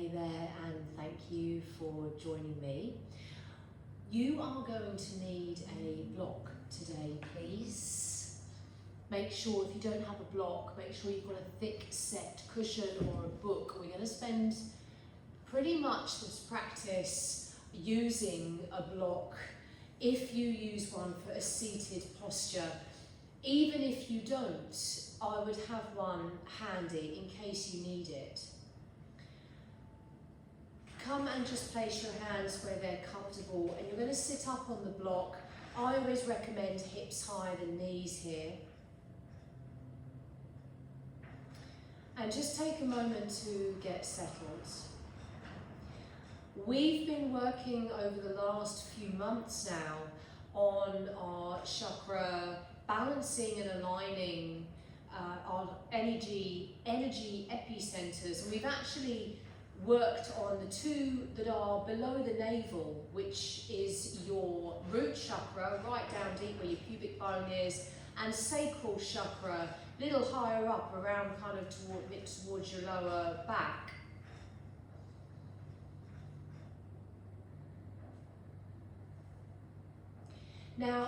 Hey there, and thank you for joining me. You are going to need a block today, please. Make sure if you don't have a block, make sure you've got a thick set cushion or a book. We're going to spend pretty much this practice using a block if you use one for a seated posture. Even if you don't, I would have one handy in case you need it. Come and just place your hands where they're comfortable, and you're going to sit up on the block. I always recommend hips higher than knees here. And just take a moment to get settled. We've been working over the last few months now on our chakra, balancing and aligning our energy epicenters, and we've actually worked on the two that are below the navel, which is your root chakra, right down deep where your pubic bone is, and sacral chakra, a little higher up, around kind of towards your lower back. Now,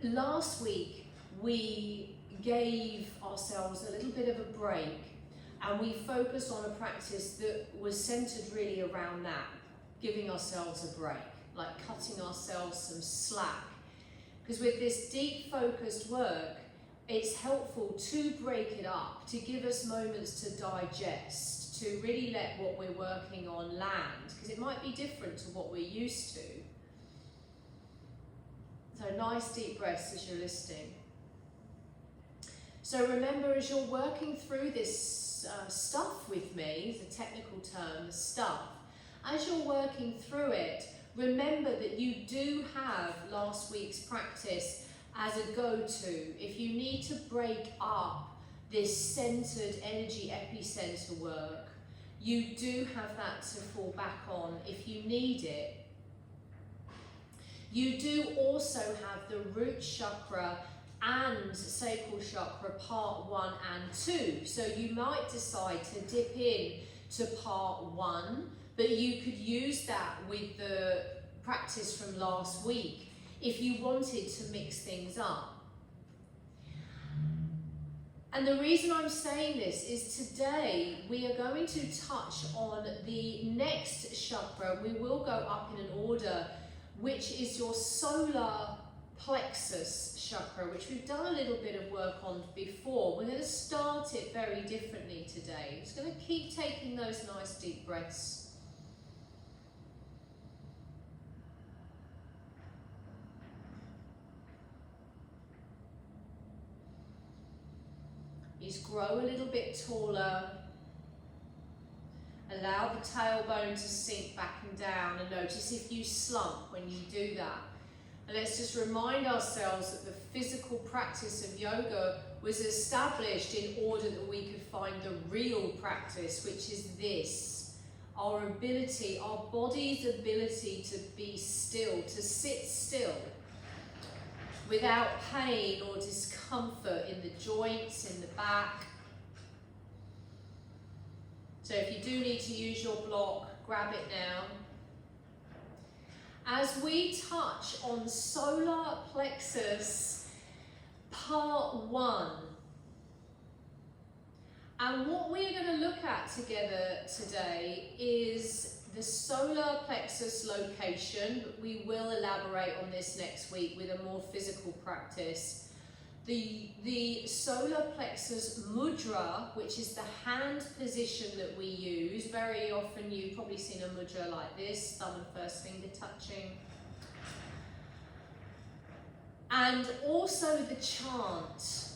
last week we gave ourselves a little bit of a break, and we focused on a practice that was centered really around that, giving ourselves a break, like cutting ourselves some slack. Because with this deep focused work, it's helpful to break it up, to give us moments to digest, to really let what we're working on land, because it might be different to what we're used to. So nice deep breaths as you're listening. So remember, as you're working through this stuff with me, the technical term, the stuff, as you're working through it, remember that you do have last week's practice as a go-to. If you need to break up this centered energy epicenter work, you do have that to fall back on if you need it. You do also have the root chakra and sacral chakra part 1 and 2. So you might decide to dip in to part 1, but you could use that with the practice from last week if you wanted to mix things up. And the reason I'm saying this is today we are going to touch on the next chakra. We will go up in an order, which is your solar plexus chakra, which we've done a little bit of work on before. We're going to start it very differently today. Just going to keep taking those nice deep breaths. Just grow a little bit taller. Allow the tailbone to sink back and down, and notice if you slump when you do that. And let's just remind ourselves that the physical practice of yoga was established in order that we could find the real practice, which is this. Our ability, our body's ability to be still, to sit still without pain or discomfort in the joints, in the back. So if you do need to use your block, grab it now. As we touch on solar plexus part 1, and what we're going to look at together today is the solar plexus location, but we will elaborate on this next week with a more physical practice. The solar plexus mudra, which is the hand position that we use. Very often you've probably seen a mudra like this, thumb and first finger touching. And also the chant,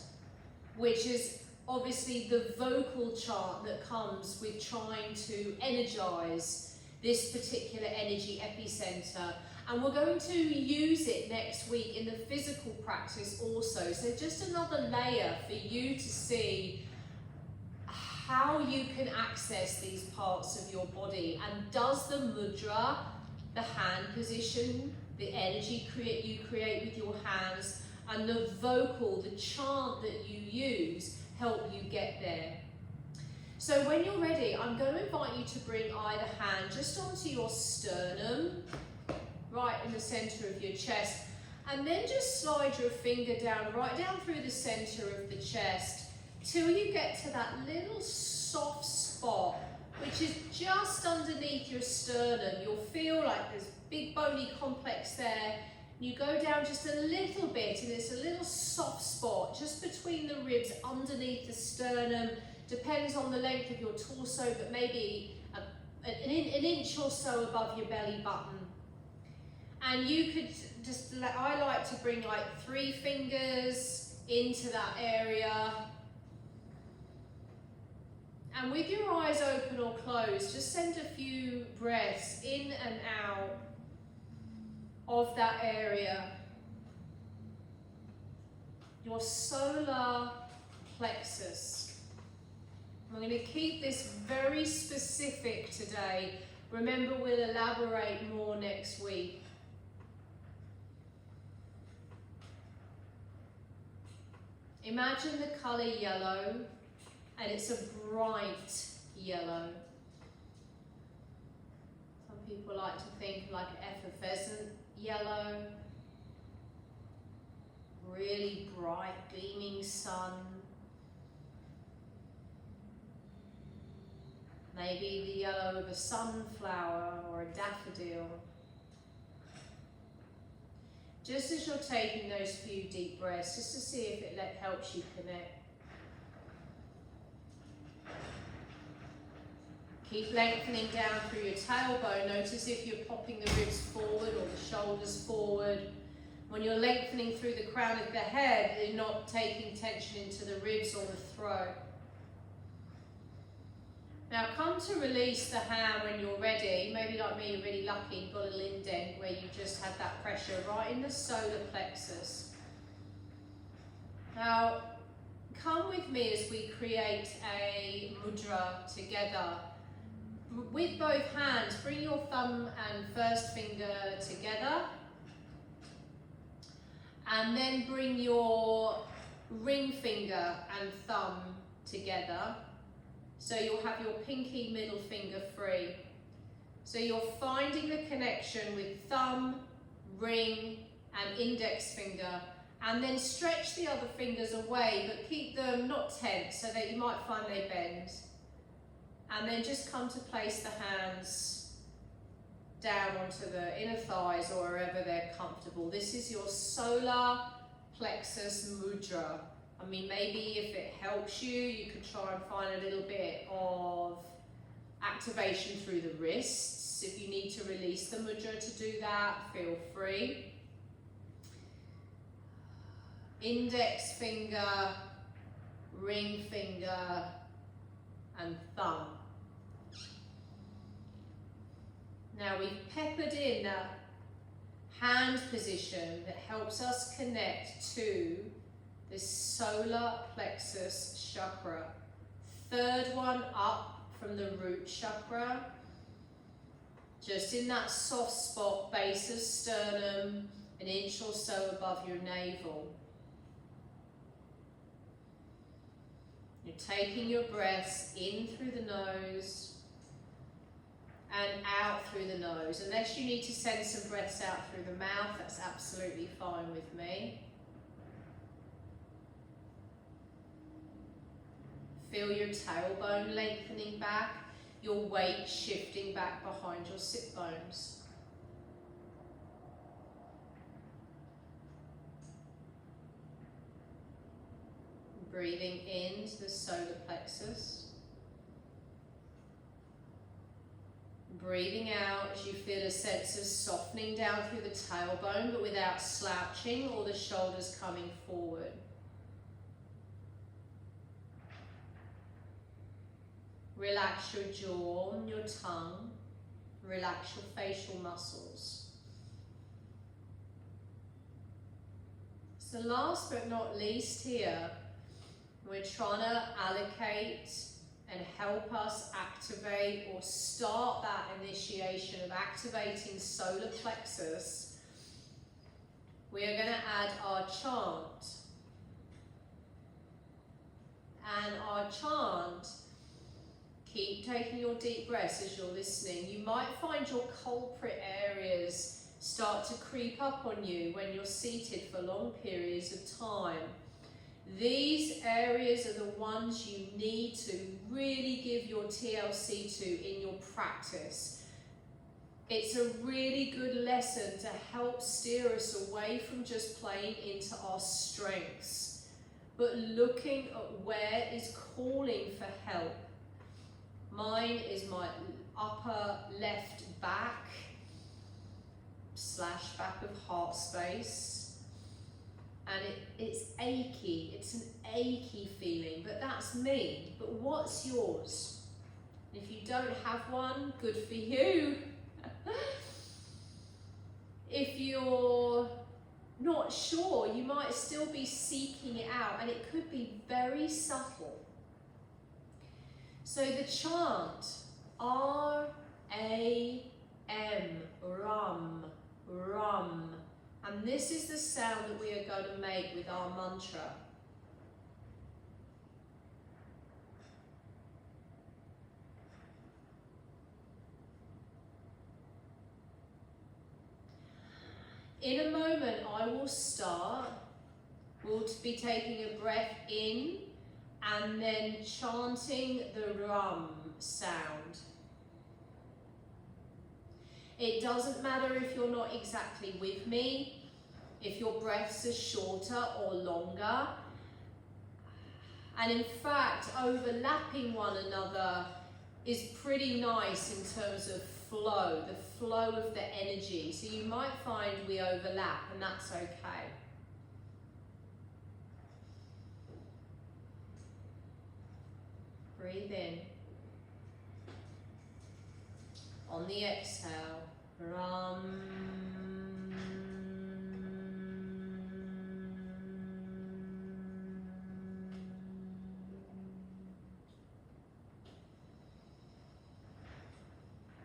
which is obviously the vocal chant that comes with trying to energize this particular energy epicenter. And we're going to use it next week in the physical practice also. So just another layer for you to see how you can access these parts of your body. And does the mudra, the hand position, the energy you create with your hands, and the vocal, the chant that you use, help you get there? So when you're ready, I'm going to invite you to bring either hand just onto your sternum, right in the center of your chest, and then just slide your finger down, right down through the center of the chest, till you get to that little soft spot, which is just underneath your sternum. You'll feel like there's big bony complex there. You go down just a little bit and it's a little soft spot just between the ribs underneath the sternum. Depends on the length of your torso, but maybe an inch or so above your belly button. And you could just, I like to bring like 3 fingers into that area. And with your eyes open or closed, just send a few breaths in and out of that area. Your solar plexus. I'm going to keep this very specific today. Remember, we'll elaborate more next week. Imagine the colour yellow, and it's a bright yellow. Some people like to think like effervescent yellow. Really bright, gleaming sun. Maybe the yellow of a sunflower or a daffodil. Just as you're taking those few deep breaths, just to see if it helps you connect. Keep lengthening down through your tailbone. Notice if you're popping the ribs forward or the shoulders forward. When you're lengthening through the crown of the head, you're not taking tension into the ribs or the throat. Now come to release the hand when you're ready. Maybe like me, you're really lucky, you've got a little indent where you just had that pressure right in the solar plexus. Now come with me as we create a mudra together. With both hands, bring your thumb and first finger together. And then bring your ring finger and thumb together. So you'll have your pinky middle finger free. So you're finding the connection with thumb, ring, and index finger. And then stretch the other fingers away, but keep them not tense so that you might find they bend. And then just come to place the hands down onto the inner thighs or wherever they're comfortable. This is your solar plexus mudra. I mean, maybe if it helps you, you could try and find a little bit of activation through the wrists. If you need to release the mudra to do that, feel free. Index finger, ring finger, and thumb. Now we've peppered in a hand position that helps us connect to this solar plexus chakra. 3rd one up from the root chakra. Just in that soft spot, base of sternum, an inch or so above your navel. You're taking your breaths in through the nose and out through the nose. Unless you need to send some breaths out through the mouth, that's absolutely fine with me. Feel your tailbone lengthening back, your weight shifting back behind your sit bones. Breathing into the solar plexus. Breathing out as you feel a sense of softening down through the tailbone, but without slouching or the shoulders coming forward. Relax your jaw and your tongue. Relax your facial muscles. So last but not least here, we're trying to allocate and help us activate or start that initiation of activating solar plexus. We are going to add our chant. And our chant Keep taking your deep breaths as you're listening. You might find your culprit areas start to creep up on you when you're seated for long periods of time. These areas are the ones you need to really give your TLC to in your practice. It's a really good lesson to help steer us away from just playing into our strengths, but looking at where is calling for help. Mine is my upper left back / back of heart space, and it's achy. It's an achy feeling, but that's me. But what's yours? If you don't have one, good for you. If you're not sure, you might still be seeking it out, and it could be very subtle. So the chant, R-A-M, rum, rum. And this is the sound that we are going to make with our mantra. In a moment, I will start. We'll be taking a breath in and then chanting the rum sound. It doesn't matter if you're not exactly with me, if your breaths are shorter or longer. And in fact, overlapping one another is pretty nice in terms of flow, the flow of the energy. So you might find we overlap, and that's okay. Breathe in. On the exhale, rum. Rum.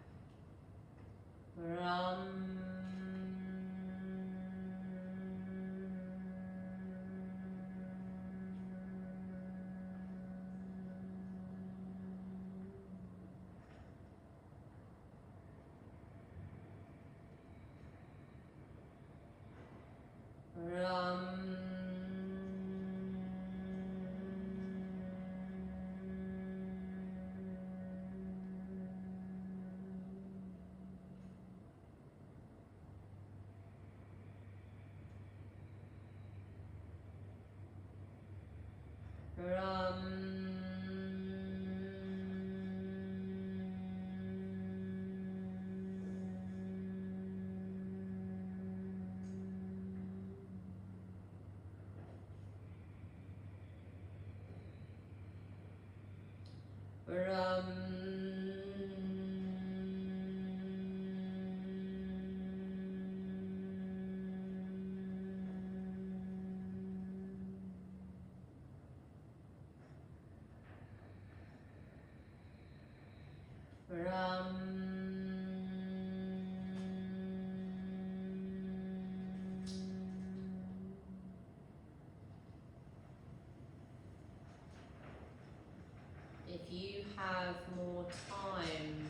If you have more time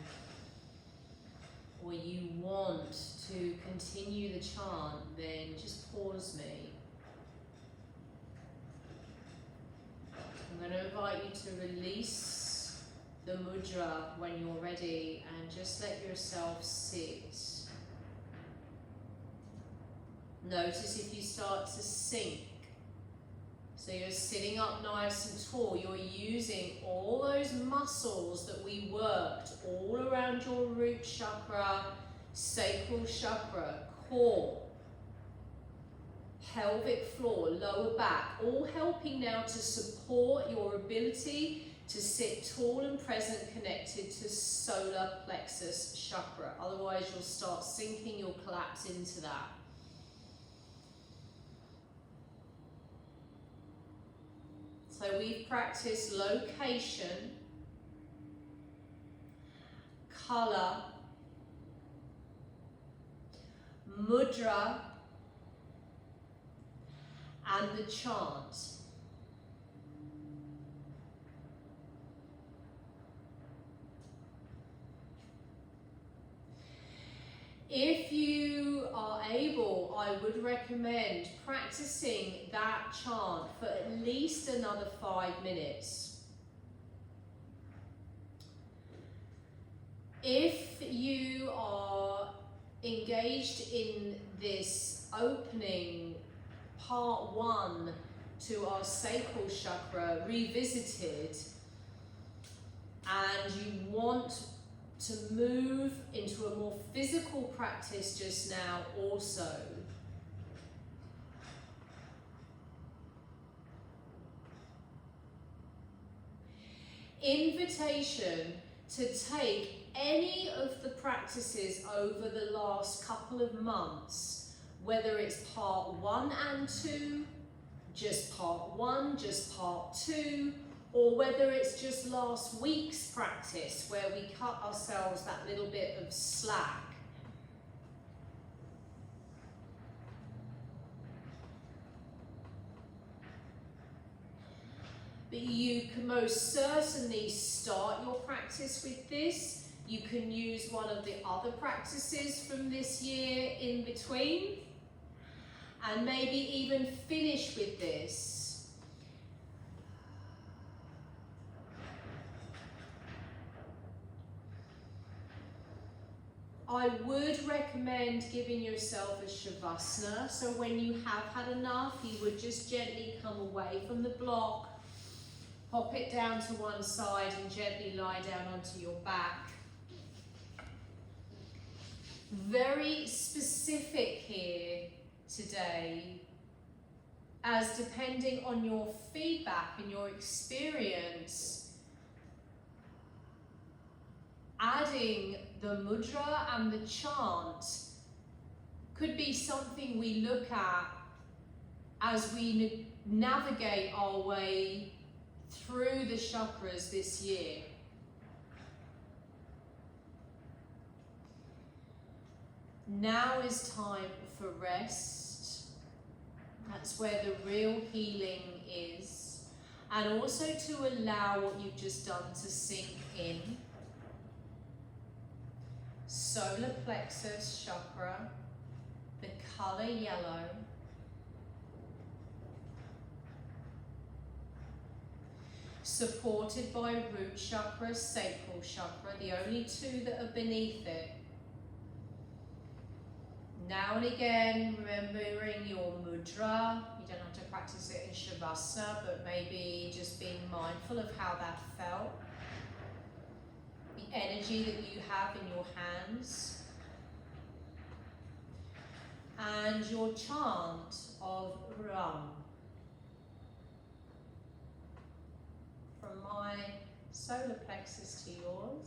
or you want to continue the chant, then just pause me. I'm going to invite you to release the mudra when you're ready and just let yourself sit. Notice if you start to sink. So you're sitting up nice and tall. You're using all those muscles that we worked all around your root chakra, sacral chakra, core, pelvic floor, lower back, all helping now to support your ability to sit tall and present, connected to solar plexus chakra. Otherwise you'll start sinking, you'll collapse into that. So we've practiced location, colour, mudra, and the chant. If you are able, I would recommend practicing that chant for at least another 5 minutes. If you are engaged in this opening part 1 to our sacral chakra revisited, and you want to move into a more physical practice just now also, invitation to take any of the practices over the last couple of months, whether it's part 1 and 2, just part 1, just part 2, or whether it's just last week's practice where we cut ourselves that little bit of slack. But you can most certainly start your practice with this. You can use one of the other practices from this year in between, and maybe even finish with this. I would recommend giving yourself a shavasana, so when you have had enough, you would just gently come away from the block, pop it down to one side and gently lie down onto your back. Very specific here today, as depending on your feedback and your experience, adding the mudra and the chant could be something we look at as we navigate our way through the chakras this year. Now is time for rest. That's where the real healing is. And also to allow what you've just done to sink in. Solar plexus chakra, the color yellow. Supported by root chakra, sacral chakra, the only two that are beneath it. Now and again, remembering your mudra. You don't have to practice it in shavasana, but maybe just being mindful of how that felt. The energy that you have in your hands. And your chant of Ram. From my solar plexus to yours.